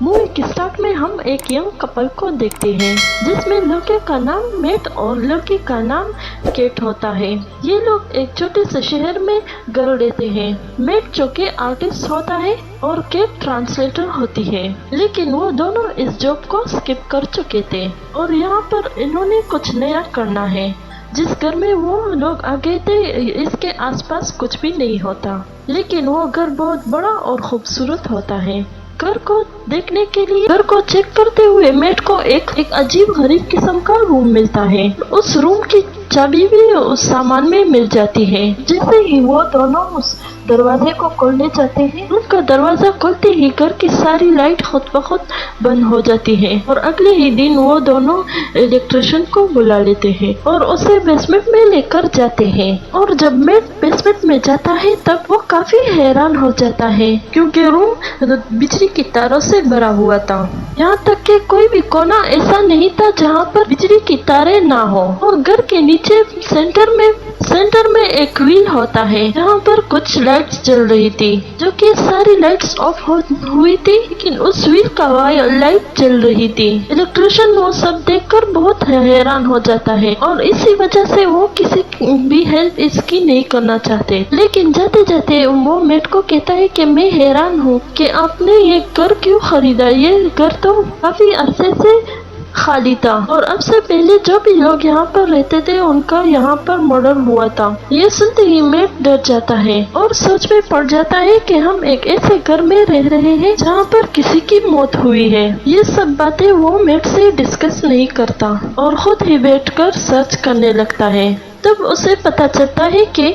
Movie के start में हम एक यंग कपल को देखते हैं जिसमें लड़के का नाम मेट और लड़की का नाम केट होता है। ये लोग एक छोटे से शहर में घर लेते हैं। मेट जो कि आर्टिस्ट होता है और केट ट्रांसलेटर होती है, लेकिन वो दोनों इस जॉब को स्किप कर चुके थे और यहाँ पर इन्होंने कुछ नया करना है। जिस घर में वो लोग आ गए थे इसके आसपास कुछ भी नहीं होता, लेकिन वो घर बहुत बड़ा और खूबसूरत होता है। घर को देखने के लिए घर को चेक करते हुए मेट को एक अजीब गरीब किस्म का रूम मिलता है। उस रूम की चाबी भी उस सामान में मिल जाती है। जैसे ही वो दोनों उस दरवाजे को खोलने जाते हैं, उनका दरवाजा खोलते ही घर की सारी लाइट खुद ब खुद बंद हो जाती है और अगले ही दिन वो दोनों इलेक्ट्रिशियन को बुला लेते हैं और उसे बेसमेंट में लेकर जाते हैं। और जब मेट बेसमेंट में जाता है तब वो काफी हैरान हो जाता है क्योंकि रूम बिजली की तारों से भरा हुआ था। यहाँ तक कि कोई भी कोना ऐसा नहीं था जहाँ पर बिजली की तारें ना हो। और घर के नीचे सेंटर में एक व्हील होता है जहाँ पर कुछ लाइट्स जल रही थी, जो कि सारी लाइट्स ऑफ हुई थी, लेकिन उस व्हील का लाइट जल रही थी। इलेक्ट्रिशियन वो सब देखकर बहुत हैरान हो जाता है और इसी वजह से वो किसी भी हेल्प इसकी नहीं करना चाहते। लेकिन जाते जाते वो मेट को कहता है कि मैं हैरान हूँ कि आपने ये घर क्यों खरीदा, ये घर तो काफी अरसे से खाली था और अब से पहले जो भी लोग यहाँ पर रहते थे उनका यहाँ पर मर्डर हुआ था। ये सुनते ही मेट डर जाता है और सोच में पड़ जाता है कि हम एक ऐसे घर में रह रहे हैं जहाँ पर किसी की मौत हुई है। ये सब बातें वो मेट से डिस्कस नहीं करता और खुद ही बैठकर सर्च करने लगता है। तब उसे पता चलता है कि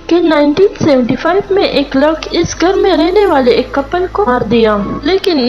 1975 में एक लड़की इस घर में रहने वाले एक कपल को मार दिया, लेकिन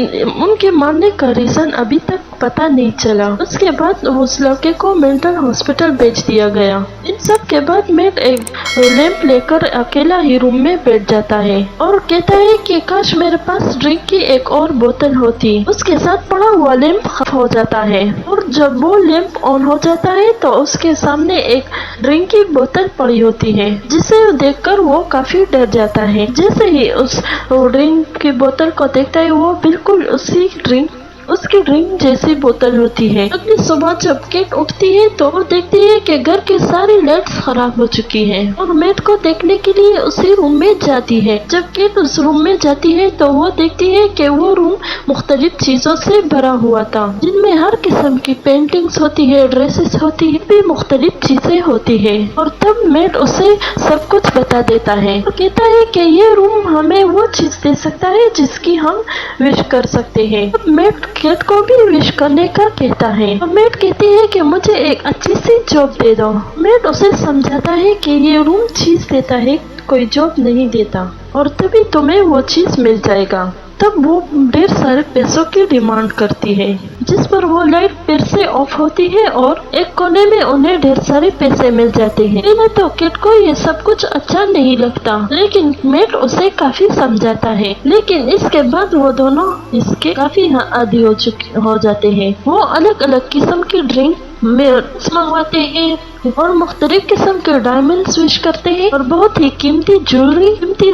उनके मारने का रीजन अभी तक पता नहीं चला। उसके बाद उस लड़के को मेंटल हॉस्पिटल भेज दिया गया। इन सब के बाद मेट एक लैंप लेकर अकेला ही रूम में बैठ जाता है और कहता है कि काश मेरे पास ड्रिंक की एक और बोतल होती। उसके साथ पड़ा हुआ लैंप खत्म हो जाता है और जब वो लैंप ऑन हो जाता है तो उसके सामने एक ड्रिंक की बोतल पड़ी होती है, जिसे देखकर वो काफी डर जाता है। जैसे ही उस ड्रिंक की बोतल को देखता है वो बिल्कुल उसकी ड्रिंक जैसी बोतल होती है। अगली सुबह जब केट उठती है तो वो देखती है कि घर की सारी लाइट्स खराब हो चुकी हैं और मेट को देखने के लिए उसी रूम में जाती है। जब केट उस रूम में जाती है तो वो देखती है कि वो रूम मुख्तलिफ चीजों से भरा हुआ था, जिनमें हर किस्म की पेंटिंग्स होती है, ड्रेसेस होती है, भी मुख्तलिफ चीजें होती है। और तब मेट उसे सब कुछ बता देता है और कहता है कि ये रूम हमें वो चीज दे सकता है जिसकी हम विश कर सकते हैं। तब मेट केट को भी विश करने का कहता है और मेट कहती है कि मुझे एक अच्छी सी जॉब दे दो। मेट उसे समझाता है कि ये रूम चीज देता है, कोई जॉब नहीं देता, और तभी तुम्हें वो चीज मिल जाएगा। तब वो ढेर सारे पैसों की डिमांड करती है, जिस पर वो लाइट फिर से ऑफ होती है और एक कोने में उन्हें ढेर सारे पैसे मिल जाते हैं। पहले तो केट को ये सब कुछ अच्छा नहीं लगता, लेकिन मेट उसे काफी समझाता है। लेकिन इसके बाद वो दोनों इसके काफी आदी हो जाते हैं। वो अलग अलग किस्म की ड्रिंक मंगवाते हैं और मुख्तलिफ किस्म के डायमंड्स विश करते हैं और बहुत ही कीमती ज्वेलरी, कीमती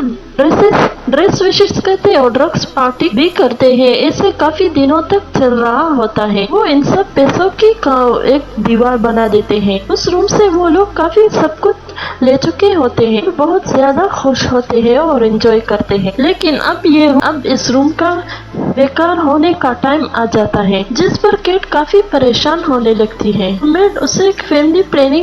ड्रेस विशेष करते हैं और ड्रग्स पार्टी भी करते हैं। ऐसे काफी दिनों तक चल रहा होता है। वो इन सब पैसों की एक दीवार बना देते हैं। उस रूम से वो लोग काफी सब कुछ ले चुके होते हैं, बहुत ज्यादा खुश होते हैं और एंजॉय करते हैं। लेकिन अब इस रूम का बेकार होने का टाइम आ जाता है, जिस पर केट काफी परेशान होने लगती है। मेट उसे एक फैमिली प्लानिंग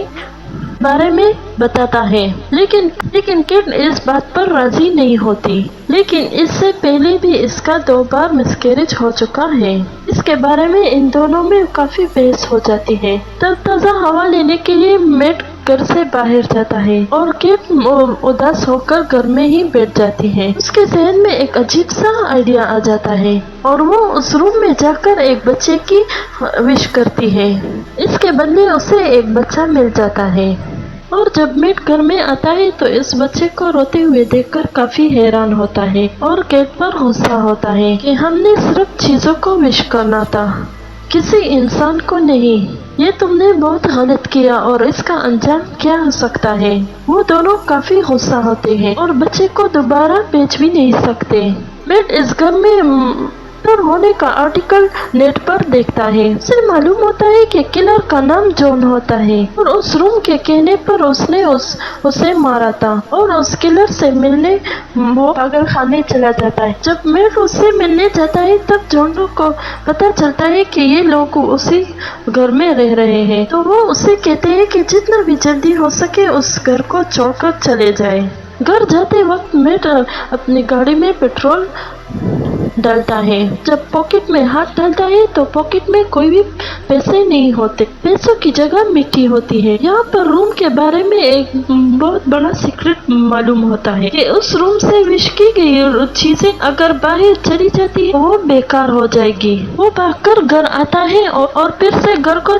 बारे में बताता है, लेकिन केट इस बात पर राजी नहीं होती। लेकिन इससे पहले भी इसका 2 बार मिसकैरेज हो चुका है। इसके बारे में इन दोनों में काफी बहस हो जाती है। तब ताज़ा हवा लेने के लिए मेट घर से बाहर जाता है और केट उदास होकर घर में ही बैठ जाती है। उसके जहन में एक अजीब सा आइडिया आ जाता है और वो उस रूम में जाकर एक बच्चे की विश करती है। इसके बदले उसे एक बच्चा मिल जाता है और जब मेट घर में आता है तो इस बच्चे को रोते हुए देखकर काफी हैरान होता है और केट पर गुस्सा होता है कि हमने सिर्फ चीजों को विश करना था, किसी इंसान को नहीं। ये तुमने बहुत गलत किया और इसका अंजाम क्या हो सकता है। वो दोनों काफी गुस्सा होते हैं और बच्चे को दोबारा बेच भी नहीं सकते। मेट इस घर में मर्डर होने का आर्टिकल नेट पर देखता है। उसे मालूम होता है कि किलर का नाम जॉन होता है और उस रूम के कहने पर उसने उसे मारा था और उस किलर से मिलने वो पागल खाने चला जाता है। जब मैट उससे मिलने जाता है तब जॉन को पता चलता है कि ये लोग उसी घर में रह रहे हैं, तो वो उसे कहते हैं कि जितना भी जल्दी हो सके उस घर को छोड़कर चले जाए। घर जाते वक्त मैट अपनी गाड़ी में पेट्रोल डालता है। जब पॉकेट में हाथ डालता है तो पॉकेट में कोई भी पैसे नहीं होते, पैसों की जगह मिट्टी होती है। यहाँ पर रूम के बारे में एक बहुत बड़ा सीक्रेट मालूम होता है कि उस रूम से विश की गई चीजें अगर बाहर चली जाती है वो बेकार हो जाएगी। वो भागकर घर आता है और फिर से घर को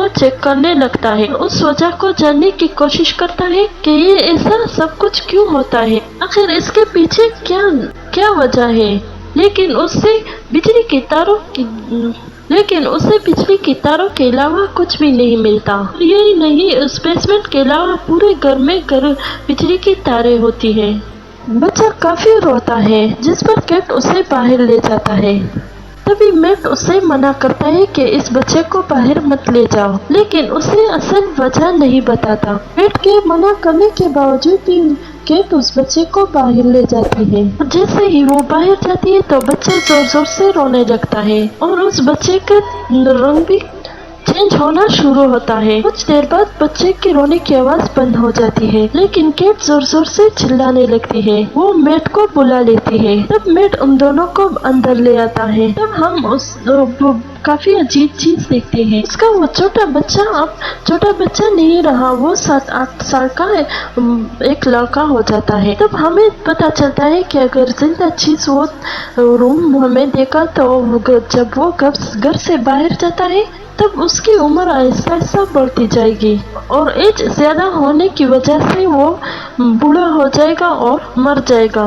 चेक करने लगता है। उस वजह को जानने की कोशिश करता है कि ये ऐसा सब कुछ क्यों होता है, आखिर इसके पीछे क्या वजह है। लेकिन उसे बिजली की तारों के अलावा कुछ भी नहीं मिलता। यही नहीं, उस बेसमेंट के अलावा पूरे घर में बिजली की तारें होती है। बच्चा काफी रोता है, जिस पर कैट उसे बाहर ले जाता है। तभी मैट उसे मना करता है कि इस बच्चे को बाहर मत ले जाओ, लेकिन उसे असल वजह नहीं बताता। मैट के मना करने के बावजूद भी केट उस बच्चे को बाहर ले जाती है। जैसे ही वो बाहर जाती है तो बच्चा जोर जोर से रोने लगता है और उस बच्चे का रंग भी चेंज होना शुरू होता है। कुछ देर बाद बच्चे के रोने की आवाज बंद हो जाती है, लेकिन केट जोर जोर से चिल्लाने लगती है। वो मैट को बुला लेती है। तब मैट उन दोनों को अंदर ले आता है। तब हम काफी अजीब चीज देखते हैं। उसका वो छोटा बच्चा अब छोटा बच्चा नहीं रहा, वो 7-8 साल का एक लड़का हो जाता है। तब हमें पता चलता है कि अगर जिंदा चीज वो रूम हमें देखा तो जब वो घर से बाहर जाता है तब उसकी उम्र आहिस्ता आहिस्ता बढ़ती जाएगी और एज ज्यादा होने की वजह से वो बूढ़ा हो जाएगा और मर जाएगा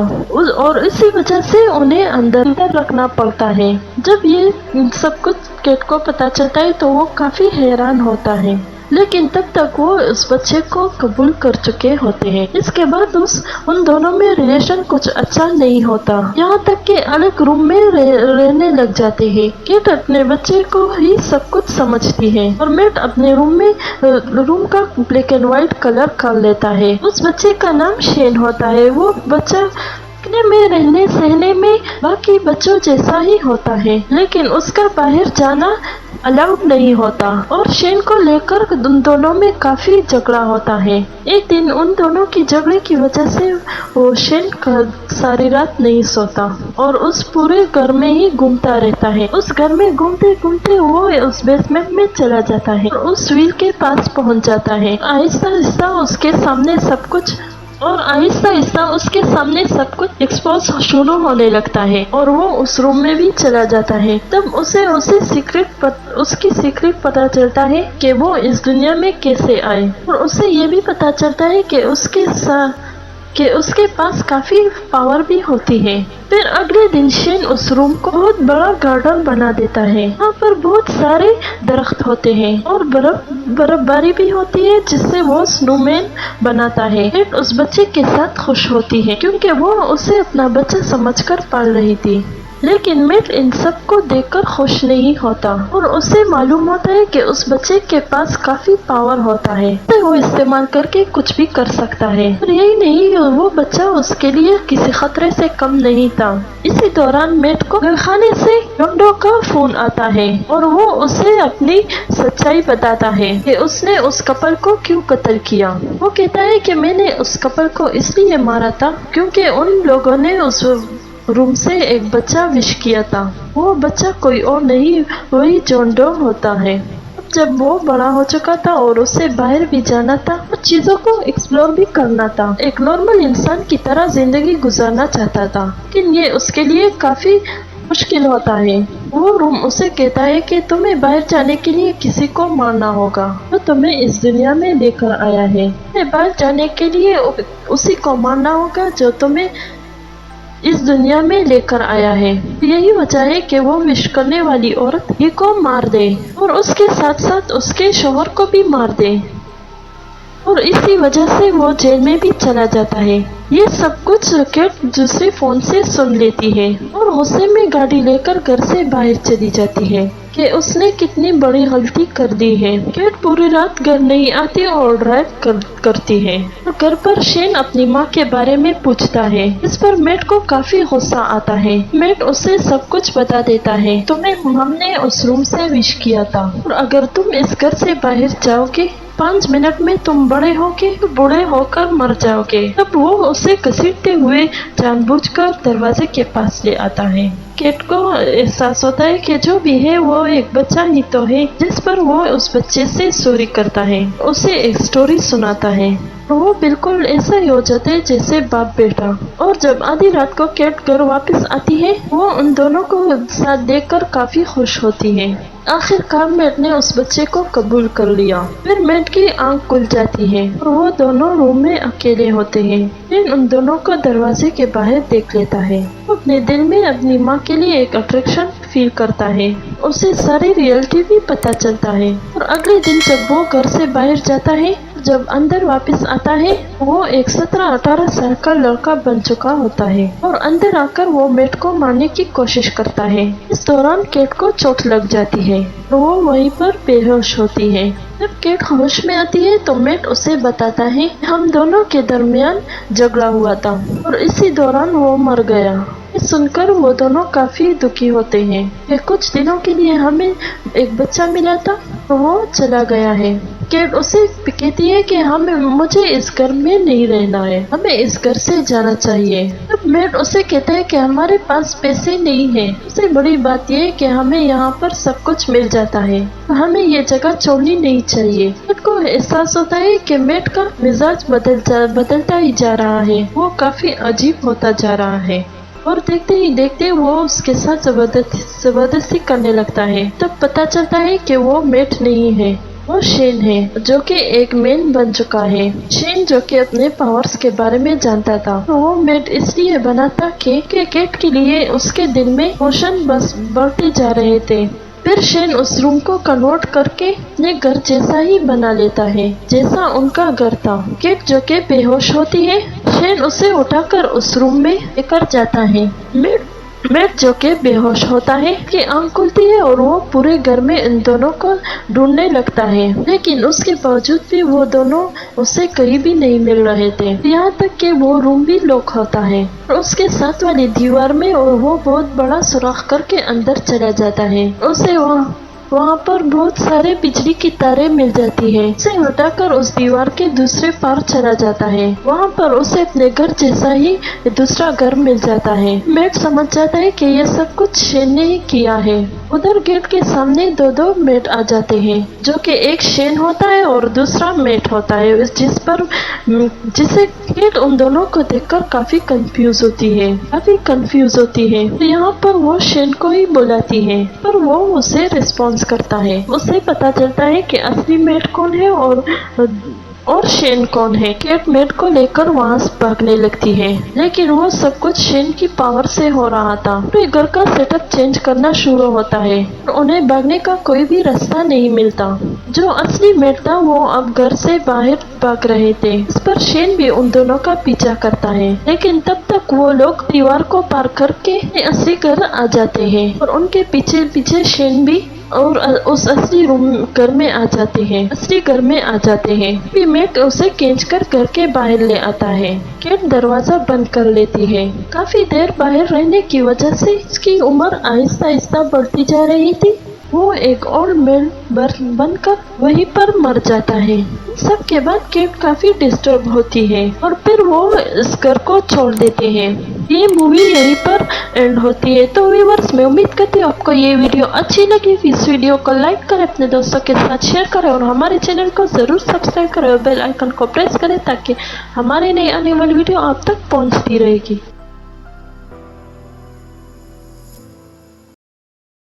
और इसी वजह से उन्हें अंदर रखना पड़ता है। जब ये सब कुछ केट को पता चलता है तो वो काफी हैरान होता है, लेकिन तब तक वो उस बच्चे को कबूल कर चुके होते हैं। इसके बाद उन दोनों में रिलेशन कुछ अच्छा नहीं होता, यहाँ तक कि अलग रूम में रहने लग जाते हैं। केट अपने बच्चे को ही सब कुछ समझती है और मैट अपने रूम का ब्लैक एंड व्हाइट कलर कर लेता है। उस बच्चे का नाम शेन होता है। वो बच्चा में रहने सहने में बाकी बच्चों जैसा ही होता है, लेकिन उसका बाहर जाना अलाउड नहीं होता और शेन को लेकर उन दोनों में काफी झगड़ा होता है। एक दिन उन दोनों की झगड़े की वजह से वो शेन सारी रात नहीं सोता और उस पूरे घर में ही घूमता रहता है। उस घर में घूमते घूमते वो उस बेसमेंट में चला जाता है और उस व्हील के पास पहुंच जाता है। आहिस्ता आहिस्ता उसके सामने सब कुछ एक्सपोज शुरू होने लगता है और वो उस रूम में भी चला जाता है। तब उसकी सीक्रेट पता चलता है कि वो इस दुनिया में कैसे आए और उसे ये भी पता चलता है कि उसके पास काफी पावर भी होती है। फिर अगले दिन शेन उस रूम को बहुत बड़ा गार्डन बना देता है। यहाँ पर बहुत सारे दरख्त होते हैं और बर्फबारी भी होती है, जिससे वो स्नोमैन बनाता है। केट उस बच्चे के साथ खुश होती है क्योंकि वो उसे अपना बच्चा समझकर पाल रही थी, लेकिन मैट इन सब को देखकर खुश नहीं होता और उसे मालूम होता है कि उस बच्चे के पास काफी पावर होता है, तो वो इस्तेमाल करके कुछ भी कर सकता है। और यही नहीं, वो बच्चा उसके लिए किसी खतरे से कम नहीं था। इसी दौरान मैट को घरखाने से रोंडो का फोन आता है और वो उसे अपनी सच्चाई बताता है कि उसने उस कपल को क्यों कत्ल किया। वो कहता है कि मैंने उस कपल को इसलिए मारा था क्योंकि उन लोगों ने उस रूम से एक बच्चा विश किया था। वो बच्चा कोई और नहीं, वही जॉन डो होता है। जब वो बड़ा हो चुका था और उसे बाहर भी जाना था, वो चीजों को एक्सप्लोर भी करना था, एक नॉर्मल इंसान की तरह जिंदगी गुजारना चाहता था, लेकिन ये उसके लिए काफी मुश्किल होता है। वो रूम उसे कहता है कि तुम्हें बाहर जाने के लिए किसी को मारना होगा जो तुम्हें इस दुनिया में लेकर आया है। तुम्हें बाहर जाने के लिए उसी को मारना होगा जो तुम्हें इस दुनिया में लेकर आया है। यही वजह है कि वो विश करने वाली औरत ही को मार दे और उसके साथ साथ उसके शौहर को भी मार दे। और इसी वजह से वो जेल में भी चला जाता है। ये सब कुछ केट दूसरे फोन से सुन लेती है और गुस्से में गाड़ी लेकर घर से बाहर चली जाती है कि उसने कितनी बड़ी गलती कर दी है। केट पूरी रात घर नहीं आती और ड्राइव करती है और घर पर शेन अपनी माँ के बारे में पूछता है। इस पर मैट को काफी गुस्सा आता है। मैट उसे सब कुछ बता देता है। तुम्हें हमने उस रूम से विश किया था और अगर तुम इस घर से बाहर जाओगे 5 मिनट में तुम बूढ़े होकर मर जाओगे। तब वो उसे घसीटते हुए जानबूझकर दरवाजे के पास ले आता है। केट को एहसास होता है कि जो भी है वो एक बच्चा ही तो है, जिस पर वो उस बच्चे से चोरी करता है, उसे एक स्टोरी सुनाता है। वो बिल्कुल ऐसा ही हो जाता है जैसे बाप बेटा। और जब आधी रात को केट घर वापस आती है, वो उन दोनों को साथ देखकर काफी खुश होती है। आखिरकार मैट ने उस बच्चे को कबूल कर लिया। फिर मैट की आंख खुल जाती है और वो दोनों रूम में अकेले होते हैं। फिर उन दोनों को दरवाजे के बाहर देख लेता है। वो अपने दिल में अपनी माँ के लिए एक अट्रैक्शन फील करता है। उसे सारी रियलिटी भी पता चलता है। और अगले दिन जब वो घर से बाहर जाता है, जब अंदर वापस आता है, वो एक 17-18 साल का लड़का बन चुका होता है और अंदर आकर वो मैट को मारने की कोशिश करता है। इस दौरान केट को चोट लग जाती है और वो वहीं पर बेहोश होती है। जब केट होश में आती है तो मैट उसे बताता है कि हम दोनों के दरमियान झगड़ा हुआ था और इसी दौरान वो मर गया। ये सुनकर वो दोनों काफी दुखी होते हैं कि कुछ दिनों के लिए हमें एक बच्चा मिला था तो वो चला गया है। केट उसे कहती है कि मुझे इस घर में नहीं रहना है, हमें इस घर से जाना चाहिए। तब मैट उसे कहता है कि हमारे पास पैसे नहीं है। सबसे बड़ी बात यह है कि हमें यहाँ पर सब कुछ मिल जाता है, तो हमें ये जगह छोड़नी नहीं चाहिए। मैट को एहसास होता है कि मैट का मिजाज बदलता ही जा रहा है। वो काफी अजीब होता जा रहा है और देखते ही देखते वो उसके साथ जबरदस्ती करने लगता है। तब पता चलता है कि वो मैट नहीं है, वो शेन है, जो कि एक मैन बन चुका है। शेन जो कि अपने पावर्स के बारे में जानता था, तो वो मैट इसलिए बना था कि केट के लिए उसके दिल में इमोशन बस बढ़ते जा रहे थे। फिर शेन उस रूम को कन्वर्ट करके अपने घर जैसा ही बना लेता है, जैसा उनका घर था। केट जो कि बेहोश होती है, शेन उसे उठाकर उस रूम में लेकर जाता है। मैट जो कि बेहोश होता है की आंख खुलती है और वो पूरे घर में इन दोनों को ढूंढने लगता है, लेकिन उसके बावजूद भी वो दोनों उसे कहीं भी नहीं मिल रहे थे। यहाँ तक कि वो रूम भी लॉक होता है और उसके साथ वाली दीवार में और वो बहुत बड़ा सुराख करके अंदर चला जाता है। उसे वहाँ पर बहुत सारे बिजली की तारें मिल जाती है। उसे हटाकर उस दीवार के दूसरे पार चला जाता है। वहाँ पर उसे अपने घर जैसा ही दूसरा घर मिल जाता है। मैट समझ जाता है कि ये सब कुछ शेन ने ही किया है। उधर गेट के सामने दो मैट आ जाते हैं, जो कि एक शेन होता है और दूसरा मैट होता है, जिसे केट उन दोनों को देखकर काफी कंफ्यूज होती है। तो यहाँ पर वो शेन को ही बुलाती है, पर वो उसे रिस्पॉन्स करता है। उसे पता चलता है कि असली मैट कौन है और शेन कौन है। केट मैट को लेकर वहाँ से भागने लगती है, लेकिन वो सब कुछ शेन की पावर से हो रहा था। तो घर का सेटअप चेंज करना शुरू होता है और उन्हें भागने का कोई भी रास्ता नहीं मिलता। जो असली मैट था वो अब घर से बाहर भाग रहे थे। इस पर शेन भी उन दोनों का पीछा करता है, लेकिन तब तक वो लोग दीवार को पार करके असली घर आ जाते हैं और उनके पीछे पीछे शेन भी और उस असली घर में आ जाते हैं। मैट उसे खींचकर घर के बाहर ले आता है। केट दरवाजा बंद कर लेती है। काफी देर बाहर रहने की वजह से इसकी उम्र आहिस्ता आहिस्ता बढ़ती जा रही थी। वो एक ओल्ड मैन बनकर वहीं पर मर जाता है। सबके बाद केट काफी डिस्टर्ब होती है और फिर वो इस घर को छोड़ देते हैं। ये मूवी यहीं पर एंड होती है। तो व्यूअर्स, मैं उम्मीद करती हूँ आपको ये वीडियो अच्छी लगी। इस वीडियो को लाइक करें, अपने दोस्तों के साथ शेयर करें और हमारे चैनल को जरूर सब्सक्राइब करें और बेल आइकन को प्रेस करें ताकि हमारे नई आने वाली वीडियो आप तक पहुँचती रहेगी।